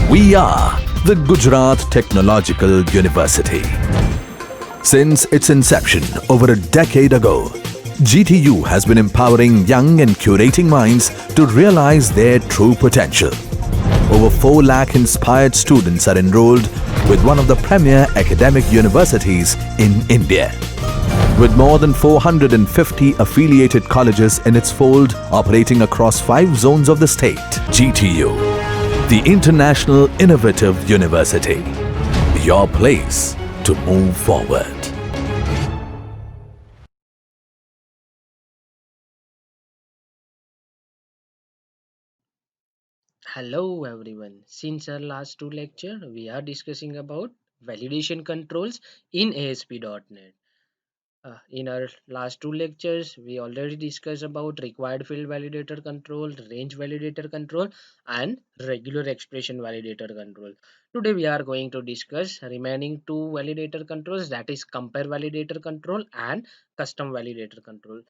We are the Gujarat Technological University. Since its inception over a decade ago, GTU has been empowering young and curating minds to realize their true potential. Over 4 lakh inspired students are enrolled with one of the premier academic universities in India. With more than 450 affiliated colleges in its fold operating across 5 zones of the state, GTU, the International Innovative University, your place to move forward. Hello everyone. Since our last two lecture, we are discussing about validation controls in ASP.NET. In our last two lectures, we already discussed about required field validator control, range validator control, and regular expression validator control. Today we are going to discuss remaining two validator controls, that is compare validator control and custom validator control.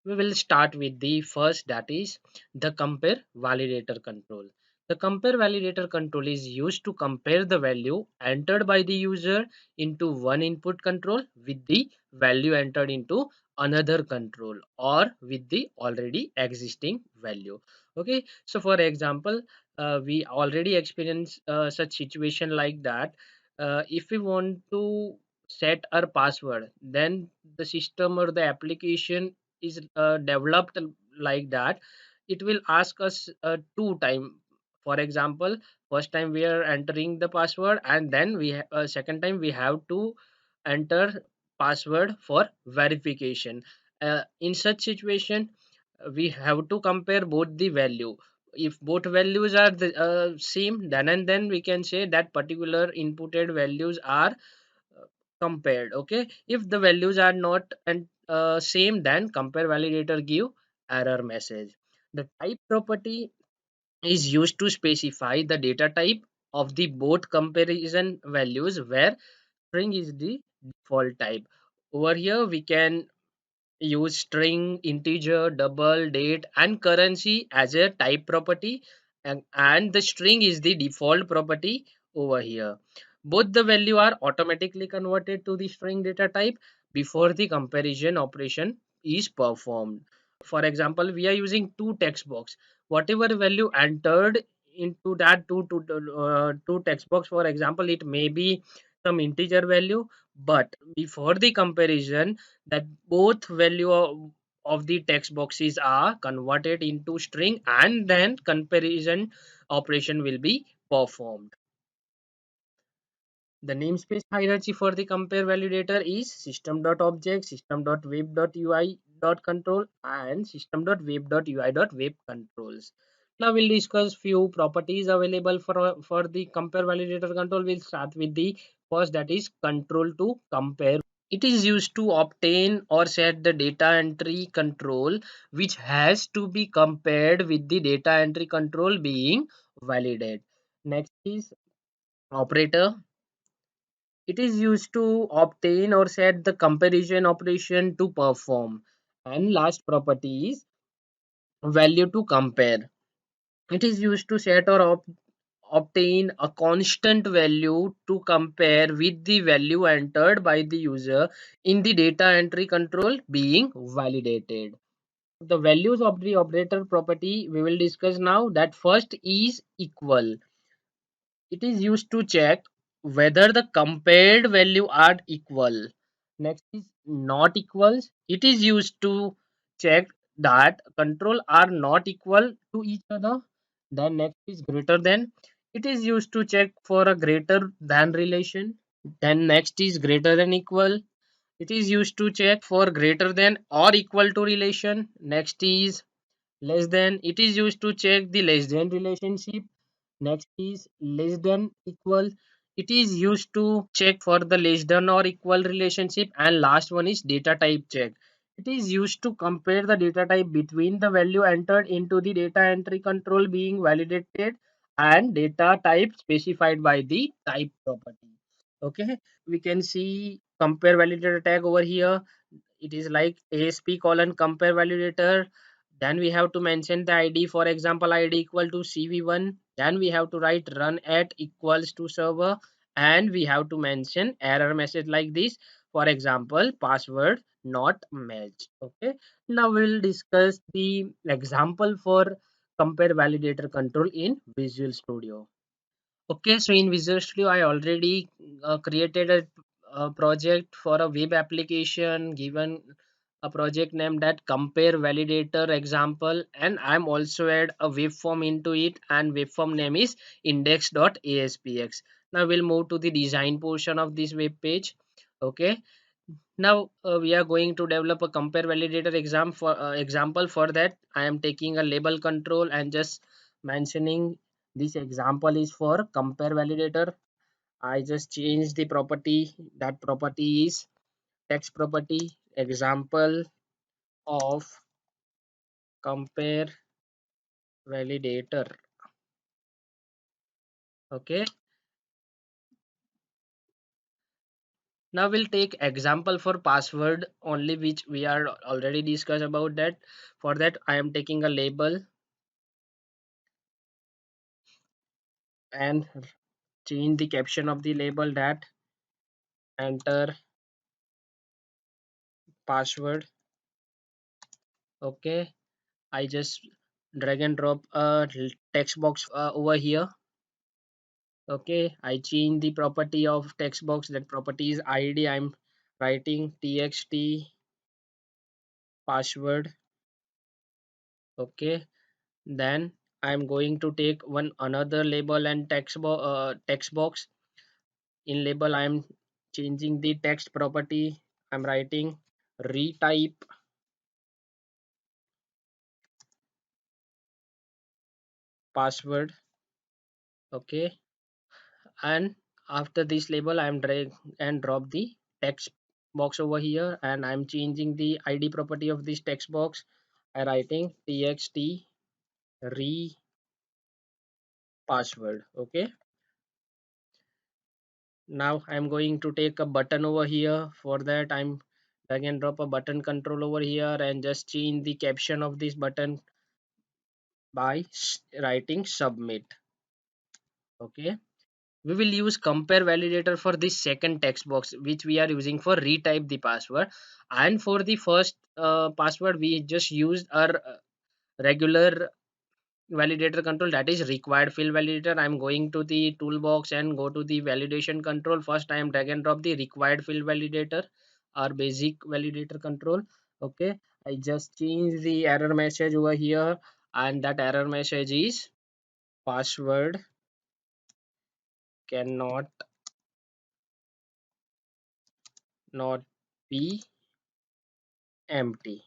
We will start with the first, that is the compare validator control. The compare validator control is used to compare the value entered by the user into one input control with the value entered into another control or with the already existing value. Okay, so for example, we already experienced such situation like that. If we want to set our password, then the system or the application is developed like that. It will ask us two time. For example, first time we are entering the password, and then second time we have to enter password for verification. In such situation, we have to compare both the value. If both values are the same, then and then we can say that particular inputted values are compared. Okay, if the values are not and same, then compare validator give error message. The type property is used to specify the data type of the both comparison values, where string is the default type. Over here we can use string, integer, double, date, and currency as a type property, and the string is the default property over here. Both the value are automatically converted to the string data type before the comparison operation is performed. For example, we are using two text box. Whatever value entered into that two text box, for example, it may be some integer value, but before the comparison, that both value of the text boxes are converted into string, and then comparison operation will be performed. The namespace hierarchy for the compare validator is system.object, system.web.ui.control, and system.web.ui.web controls. Now we'll discuss few properties available for the compare validator control. We'll start with the first, that is control to compare. It is used to obtain or set the data entry control which has to be compared with the data entry control being validated. Next is operator. It is used to obtain or set the comparison operation to perform. And last property is value to compare. It is used to set or obtain a constant value to compare with the value entered by the user in the data entry control being validated. The values of the operator property we will discuss now. That first is equal. It is used to check whether the compared value are equal. Next is not equals. It is used to check that control are not equal to each other. Then next is greater than. It is used to check for a greater than relation. Then next is greater than equal. It is used to check for greater than or equal to relation. Next is less than. It is used to check the less than relationship. Next is less than equal. It is used to check for the less than or equal relationship. And last one is data type check. It is used to compare the data type between the value entered into the data entry control being validated and data type specified by the type property. Okay, we can see compare validator tag over here. It is like ASP colon compare validator. Then we have to mention the id, for example id equal to cv1. Then we have to write run at equals to server, and we have to mention error message like this, for example password not matched. Okay, now we'll discuss the example for compare validator control in Visual Studio. Okay, so in Visual Studio, I already created a project for a web application, given a project name that compare validator example, and I'm also add a web form into it, and web form name is index.aspx. Now we'll move to the design portion of this web page. Okay, now we are going to develop a compare validator example. For that, I am taking a label control and just mentioning this example is for compare validator. I just change the property. That property is text property example of compare validator. Okay. Now we'll take example for password only, which we are already discussed about that. For that, I am taking a label and change the caption of the label that enter password. Okay, I just drag and drop a text box over here. Okay, I change the property of text box. That property is id. I'm writing txt password. Okay, then I'm going to take one another label and text box. In label I'm changing the text property. I'm writing retype password. Okay, and after this label I'm drag and drop the text box over here, and I'm changing the id property of this text box. I writing txt re password. Okay, now I'm going to take a button over here. For that, I'm drag and drop a button control over here and just change the caption of this button by writing submit. Okay, we will use compare validator for this second text box, which we are using for retype the password. And for the first password, we just used our regular validator control, that is required field validator. I'm going to the toolbox and go to the validation control. First I am drag and drop the required field validator or basic validator control. Okay, I just change the error message over here, and that error message is password cannot not be empty.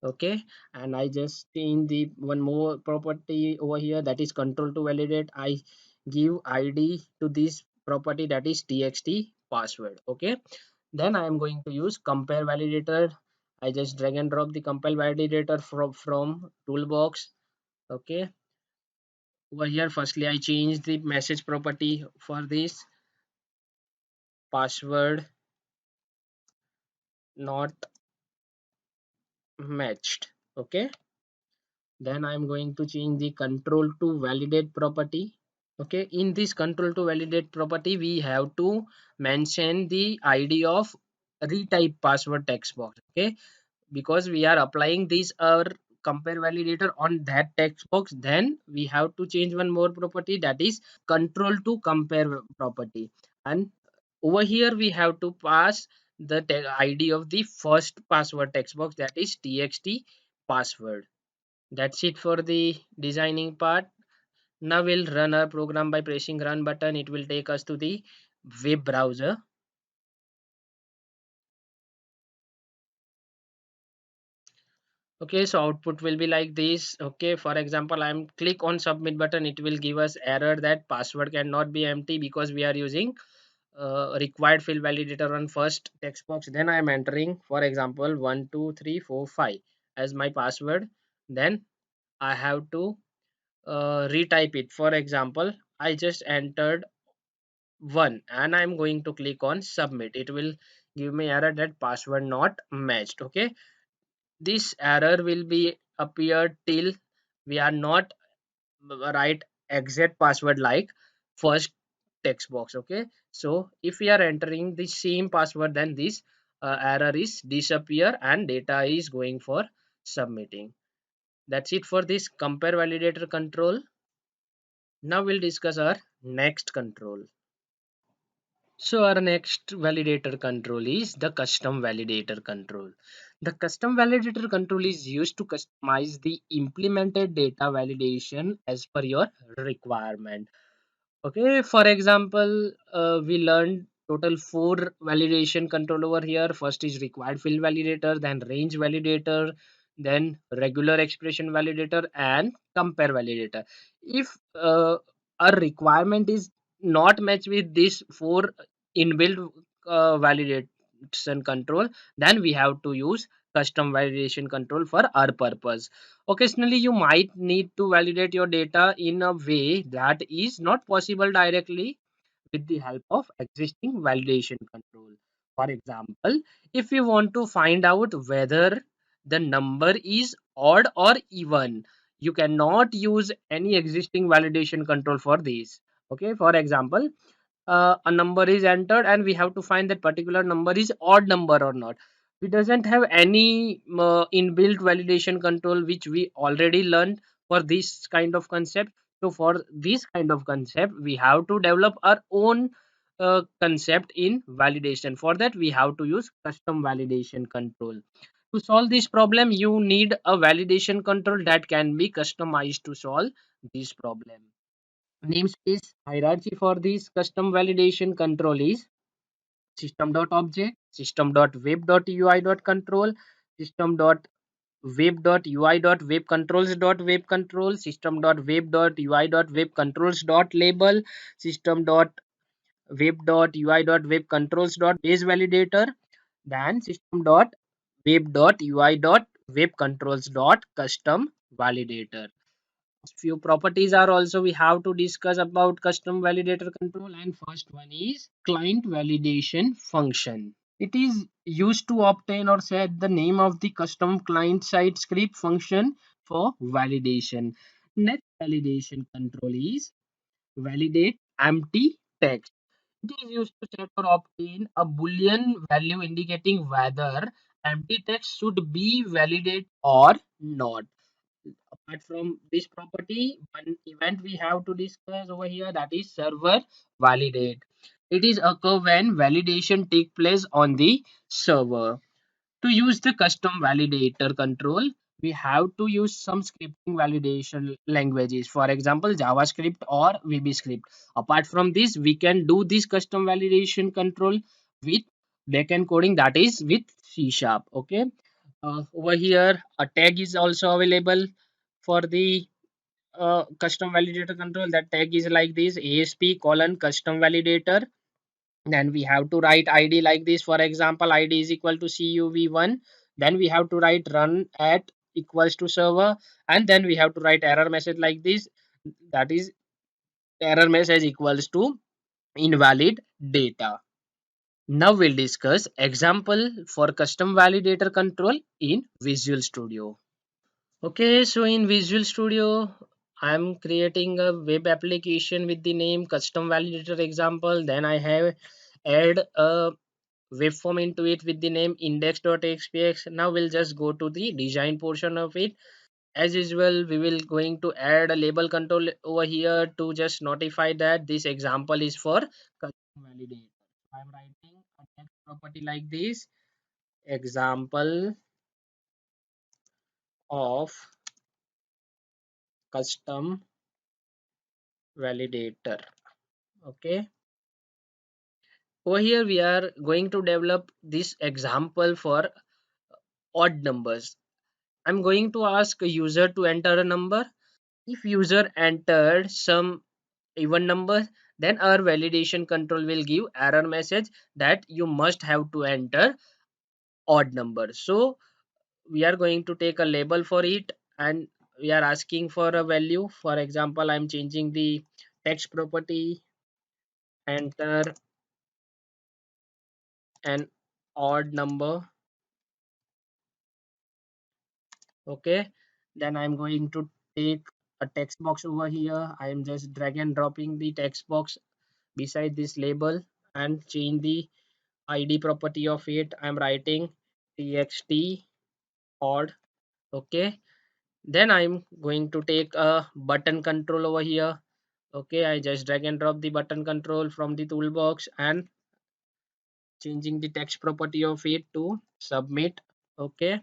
Okay, and I just change the one more property over here, that is control to validate. I give id to this property, that is txt password. Okay, then I am going to use compare validator. I just drag and drop the compare validator from toolbox. Okay, over here firstly I change the message property for this password not matched. Okay, then I'm going to change the control to validate property. Okay, in this control to validate property, we have to mention the id of retype password text box. Okay, because we are applying this our compare validator on that text box, then we have to change one more property, that is control to compare property. And over here we have to pass the id of the first password text box, that is txt password. That's it for the designing part. Now we'll run our program by pressing run button. It will take us to the web browser. Okay, so output will be like this. Okay, for example, I'm click on submit button. It will give us error that password cannot be empty because we are using required field validator on first text box. Then I'm entering, for example, 12345 as my password. Then I have to retype it. For example, I just entered 1 and I'm going to click on submit. It will give me error that password not matched. Okay, this error will be appear till we are not write exact password like first text box. Okay, so if we are entering the same password, then this error is disappear and data is going for submitting. That's it for this compare validator control. Now we'll discuss our next control. So our next validator control is the custom validator control. The custom validator control is used to customize the implemented data validation as per your requirement. Okay, for example, we learned total four validation control over here. First is required field validator, then range validator, then regular expression validator, and compare validator. If a requirement is not matched with these four inbuilt validation control, then we have to use custom validation control for our purpose. Occasionally, you might need to validate your data in a way that is not possible directly with the help of existing validation control. For example, if you want to find out whether the number is odd or even, you cannot use any existing validation control for this. Okay, for example, a number is entered and we have to find that particular number is odd number or not. We doesn't have any inbuilt validation control which we already learned for this kind of concept. So for this kind of concept we have to develop our own concept in validation. For that we have to use custom validation control. To solve this problem you need a validation control that can be customized to solve this problem. Namespace hierarchy for this custom validation control is system.object, system.web.ui.control, system.web.ui.webcontrols.webcontrol, system.web.ui.webcontrols.label, system.web.ui.webcontrols.base validator, then system.web.ui.webcontrols.custom validator. Few properties are also we have to discuss about custom validator control, and first one is client validation function. It is used to obtain or set the name of the custom client side script function for validation. Next validation control is validate empty text. It is used to set or obtain a boolean value indicating whether empty text should be validated or not. Apart from this property, one event we have to discuss over here, that is server validate. It is occur when validation take place on the server. To use the custom validator control, we have to use some scripting validation languages, for example JavaScript or VB script. Apart from this we can do this custom validation control with backend coding, that is with C sharp. Okay, over here a tag is also available for the custom validator control. That tag is like this: ASP colon custom validator. Then we have to write id like this. For example, id is equal to cuv1. Then we have to write run at equals to server, and then we have to write error message like this, that is error message equals to invalid data. Now we'll discuss example for custom validator control in Visual Studio. Okay, so in Visual Studio, I'm creating a web application with the name custom validator example. Then I have add a web form into it with the name index.xpx. Now we'll just go to the design portion of it. As usual, we will going to add a label control over here to just notify that this example is for custom validator. I'm writing a text property like this: example of custom validator. Okay, over here we are going to develop this example for odd numbers. I'm going to ask a user to enter a number. If user entered some even number, then our validation control will give error message that you must have to enter odd number. So we are going to take a label for it, and we are asking for a value. For example, I'm changing the text property: enter an odd number. Okay, then I'm going to take a text box over here. I am just drag and dropping the text box beside this label and change the id property of it. I'm writing txt odd. Okay, then I'm going to take a button control over here. Okay, I just drag and drop the button control from the toolbox and changing the text property of it to submit. Okay,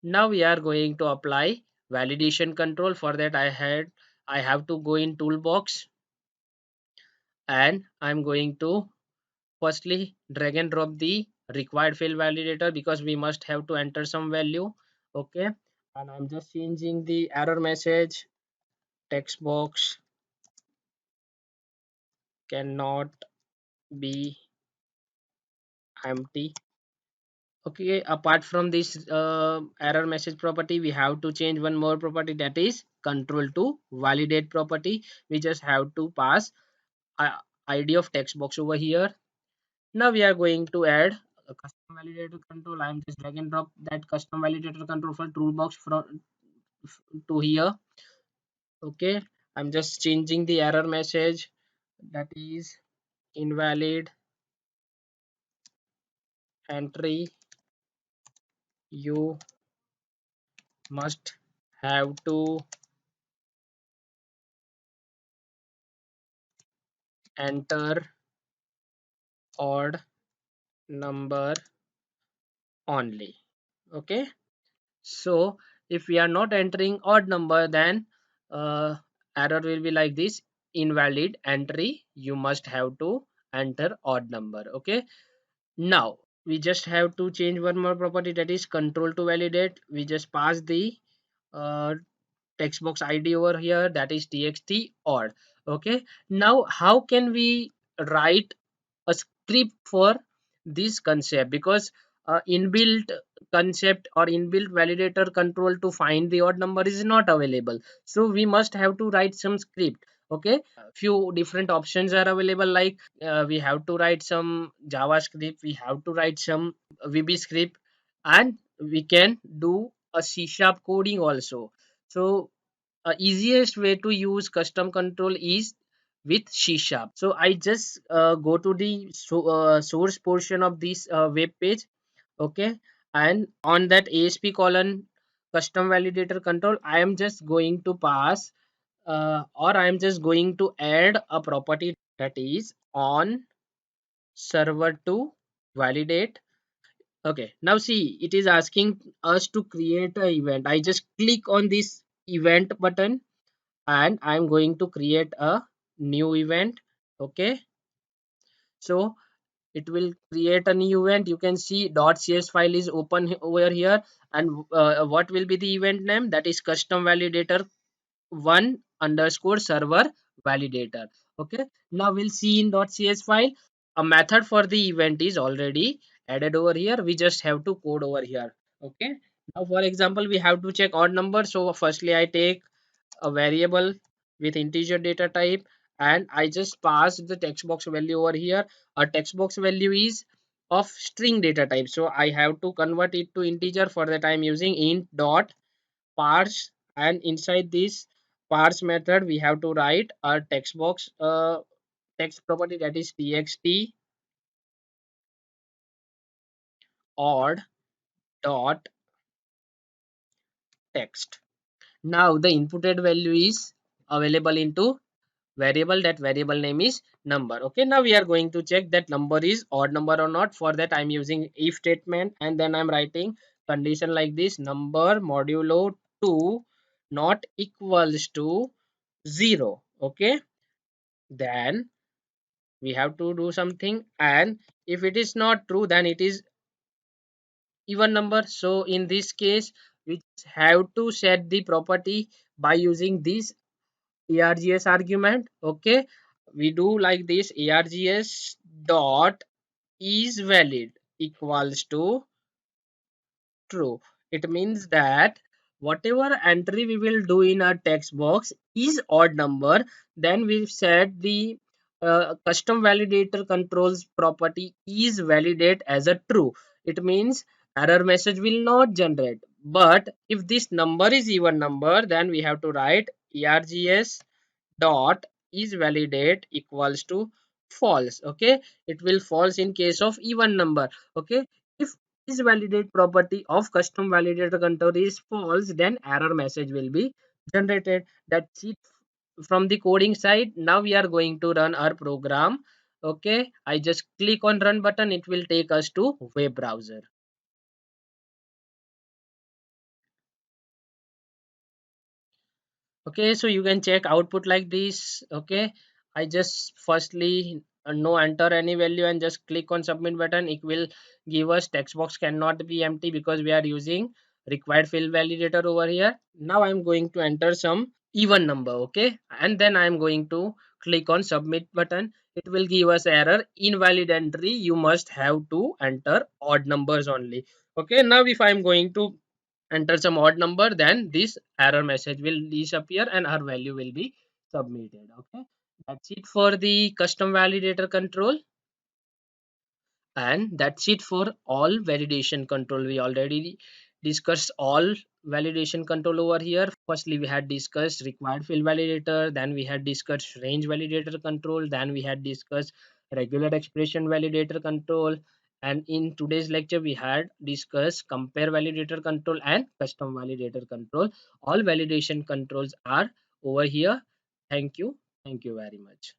now we are going to apply validation control. For that I have to go in toolbox and I'm going to firstly drag and drop the required field validator because we must have to enter some value. Okay, and I'm just changing the error message text box cannot be empty. Okay, apart from this error message property, we have to change one more property, that is control to validate property. We just have to pass a id of text box over here. Now we are going to add a custom validator control. I'm just drag and drop that custom validator control for toolbox from to here. Okay, I'm just changing the error message, that is invalid entry. You must have to enter odd number only. Okay, so if we are not entering odd number, then uh, error will be like this: invalid entry, you must have to enter odd number. Okay, now we just have to change one more property, that is control to validate. We just pass the uh, text box id over here, that is txt odd. Okay, now how can we write a script for this concept? Because inbuilt concept or inbuilt validator control to find the odd number is not available, so we must have to write some script. Okay, few different options are available, like we have to write some javascript, we have to write some vb script, and we can do a c sharp coding also. So easiest way to use custom control is with C sharp. So I just go to the source portion of this web page. Okay, and on that ASP colon custom validator control, I am just going to pass or I am just going to add a property, that is on server to validate. Okay, now see, it is asking us to create a event. I just click on this event button and I'm going to create a new event. Okay, so it will create a new event. You can see .cs file is open over here, and what will be the event name? That is custom validator one underscore server validator. Okay, now we'll see in .cs file a method for the event is already added over here. We just have to code over here. Okay, now for example we have to check odd number. So firstly I take a variable with integer data type and I just pass the text box value over here. A text box value is of string data type, so I have to convert it to integer. For that I'm using int dot parse, and inside this parse method we have to write a text box text property, that is txt odd dot text. Now the inputted value is available into variable, that variable name is number. Okay, now we are going to check that number is odd number or not. For that I'm using if statement and then I'm writing condition like this: number modulo 2 not equals to 0. Okay, then we have to do something, and if it is not true then it is even number. So in this case we have to set the property by using this args argument. Okay, we do like this: args dot is valid equals to true. It means that whatever entry we will do in our text box is odd number, then we set the custom validator controls property is validate as a true. It means error message will not generate. But if this number is even number, then we have to write args dot is validate equals to false. Okay, it will false in case of even number. Okay, if is validate property of custom validator control is false, then error message will be generated. That's it from the coding side. Now we are going to run our program. Okay, I just click on run button, it will take us to web browser. Okay, so you can check output like this. Okay, I just firstly no enter any value and just click on submit button. It will give us text box cannot be empty because we are using required field validator over here. Now I'm going to enter some even number. Okay, and then I'm going to click on submit button. It will give us error invalid entry, you must have to enter odd numbers only. Okay, now if I'm going to enter some odd number, then this error message will disappear and our value will be submitted. Okay, that's it for the custom validator control, and that's it for all validation control. We already discussed all validation control over here. Firstly, we had discussed required field validator, then we had discussed range validator control, then we had discussed regular expression validator control, and in today's lecture we had discussed compare validator control and custom validator control. All validation controls are over here. Thank you very much.